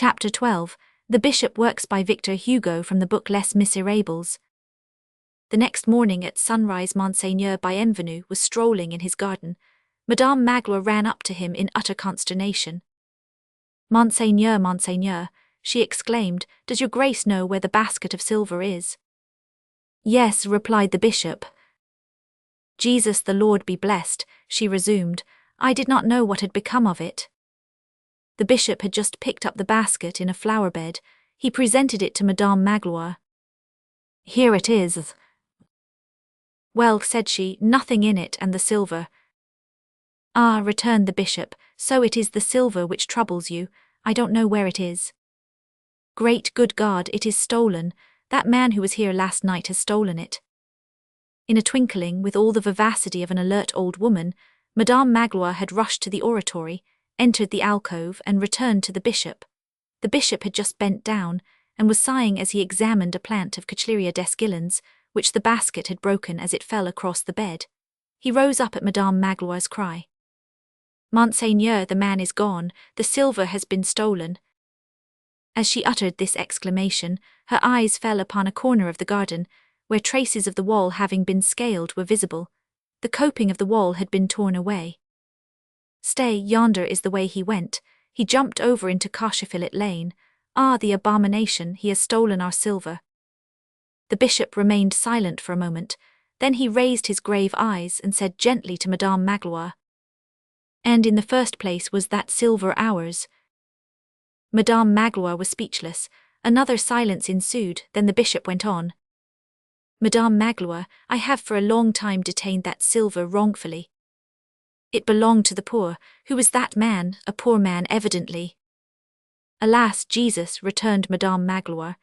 Chapter 12. The Bishop Works by Victor Hugo from the book Les Misérables. The next morning at sunrise, Monseigneur Bienvenu was strolling in his garden. Madame Magloire ran up to him in utter consternation. "Monseigneur, Monseigneur," she exclaimed, "does your grace know where the basket of silver is?" "Yes," replied the bishop. "Jesus the Lord be blessed," she resumed, "I did not know what had become of it." The bishop had just picked up the basket in a flower bed. He presented it to Madame Magloire. "Here it is." "Well," said she, "nothing in it, and the silver." "Ah," returned the bishop, "so it is the silver which troubles you. I don't know where it is." "Great good God, it is stolen. That man who was here last night has stolen it." In a twinkling, with all the vivacity of an alert old woman, Madame Magloire had rushed to the oratory, entered the alcove, and returned to the bishop. The bishop had just bent down, and was sighing as he examined a plant of Cochlearia descillans, which the basket had broken as it fell across the bed. He rose up at Madame Magloire's cry. "Monseigneur, the man is gone, the silver has been stolen." As she uttered this exclamation, her eyes fell upon a corner of the garden, where traces of the wall having been scaled were visible. The coping of the wall had been torn away. "Stay, yonder is the way he went. He jumped over into Cochefillet Lane. Ah, the abomination, he has stolen our silver." The bishop remained silent for a moment, then he raised his grave eyes and said gently to Madame Magloire, "And in the first place, was that silver ours?" Madame Magloire was speechless. Another silence ensued, then the bishop went on. "Madame Magloire, I have for a long time detained that silver wrongfully. It belonged to the poor. Who is that man? A poor man, evidently." "Alas, Jesus," returned Madame Magloire,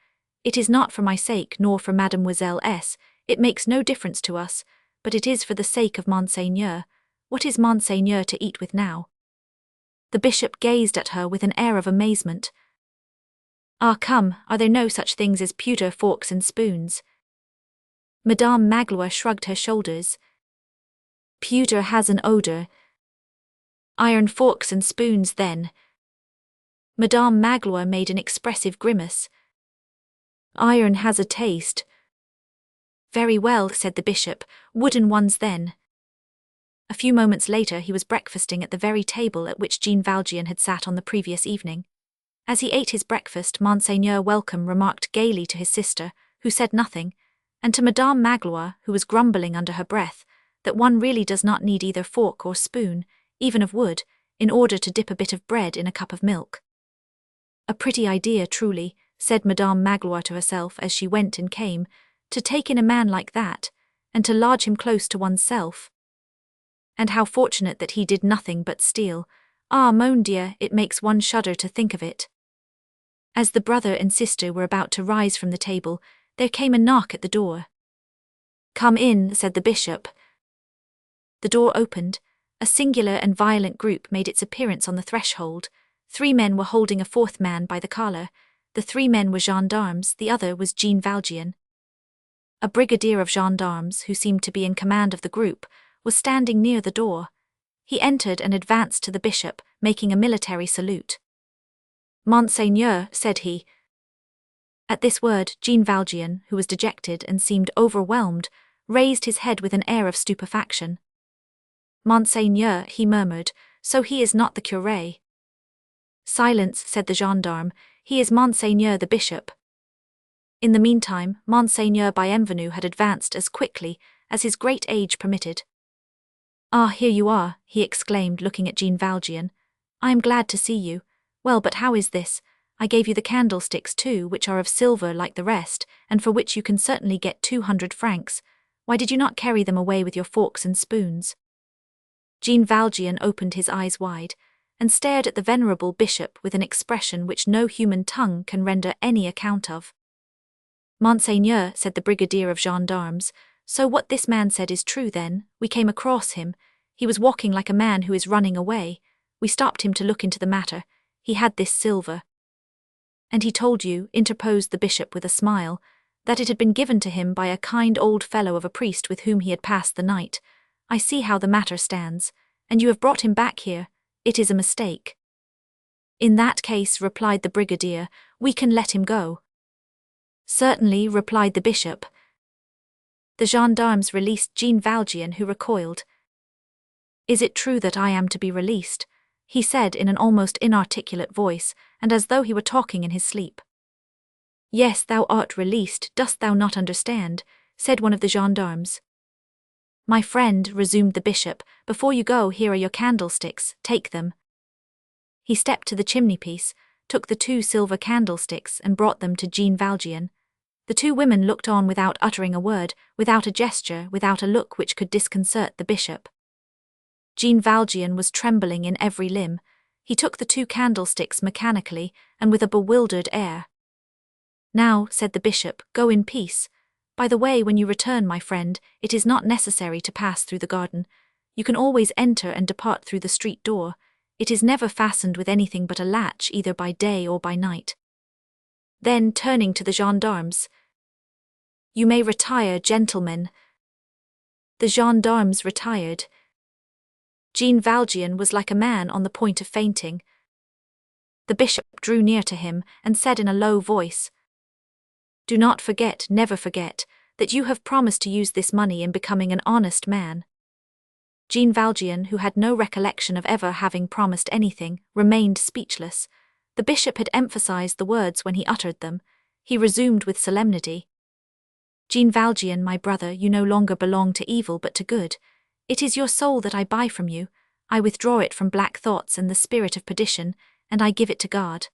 "it is not for my sake, nor for Mademoiselle S. It makes no difference to us, but it is for the sake of Monseigneur. What is Monseigneur to eat with now?" The bishop gazed at her with an air of amazement. "Ah, come, are there no such things as pewter forks and spoons?" Madame Magloire shrugged her shoulders. "Pewter has an odour. Iron forks and spoons, then." Madame Magloire made an expressive grimace. "Iron has a taste." "Very well," said the bishop, "wooden ones then." A few moments later he was breakfasting at the very table at which Jean Valjean had sat on the previous evening. As he ate his breakfast, Monseigneur Welcome remarked gaily to his sister, who said nothing, and to Madame Magloire, who was grumbling under her breath, that one really does not need either fork or spoon, even of wood, in order to dip a bit of bread in a cup of milk. "A pretty idea, truly," said Madame Magloire to herself as she went and came, "to take in a man like that, and to lodge him close to oneself. And how fortunate that he did nothing but steal. Ah, mon Dieu, it makes one shudder to think of it." As the brother and sister were about to rise from the table, there came a knock at the door. "Come in," said the bishop. The door opened. A singular and violent group made its appearance on the threshold. 3 men were holding a 4th man by the collar. The 3 men were gendarmes, the other was Jean Valjean. A brigadier of gendarmes, who seemed to be in command of the group, was standing near the door. He entered and advanced to the bishop, making a military salute. "Monseigneur," said he. At this word, Jean Valjean, who was dejected and seemed overwhelmed, raised his head with an air of stupefaction. "Monseigneur," he murmured, "so he is not the curé." "Silence," said the gendarme, "he is Monseigneur the bishop." In the meantime, Monseigneur Bienvenu had advanced as quickly as his great age permitted. "Ah, here you are," he exclaimed, looking at Jean Valjean. "I am glad to see you. Well, but how is this? I gave you the candlesticks too, which are of silver like the rest, and for which you can certainly get 200 francs. Why did you not carry them away with your forks and spoons?" Jean Valjean opened his eyes wide, and stared at the venerable bishop with an expression which no human tongue can render any account of. "Monseigneur," said the brigadier of gendarmes, "so what this man said is true then. We came across him. He was walking like a man who is running away. We stopped him to look into the matter. He had this silver." "And he told you," interposed the bishop with a smile, "that it had been given to him by a kind old fellow of a priest with whom he had passed the night. I see how the matter stands, and you have brought him back here. It is a mistake." In that case, replied the brigadier, we can let him go. Certainly, replied the bishop. The gendarmes released Jean Valjean, who recoiled. Is it true that I am to be released? He said in an almost inarticulate voice, and as though he were talking in his sleep. Yes, thou art released, dost thou not understand? Said one of the gendarmes. My friend, resumed the bishop, before you go, here are your candlesticks, take them. He stepped to the chimney-piece, took the 2 silver candlesticks and brought them to Jean Valjean. The 2 women looked on without uttering a word, without a gesture, without a look which could disconcert the bishop. Jean Valjean was trembling in every limb. He took the 2 candlesticks mechanically and with a bewildered air. Now, said the bishop, go in peace. By the way, when you return, my friend, it is not necessary to pass through the garden. You can always enter and depart through the street door. It is never fastened with anything but a latch, either by day or by night. Then, turning to the gendarmes, you may retire, gentlemen. The gendarmes retired. Jean Valjean was like a man on the point of fainting. The bishop drew near to him and said in a low voice, do not forget, never forget, that you have promised to use this money in becoming an honest man. Jean Valjean, who had no recollection of ever having promised anything, remained speechless. The bishop had emphasized the words when he uttered them. He resumed with solemnity. Jean Valjean, my brother, you no longer belong to evil but to good. It is your soul that I buy from you. I withdraw it from black thoughts and the spirit of perdition, and I give it to God.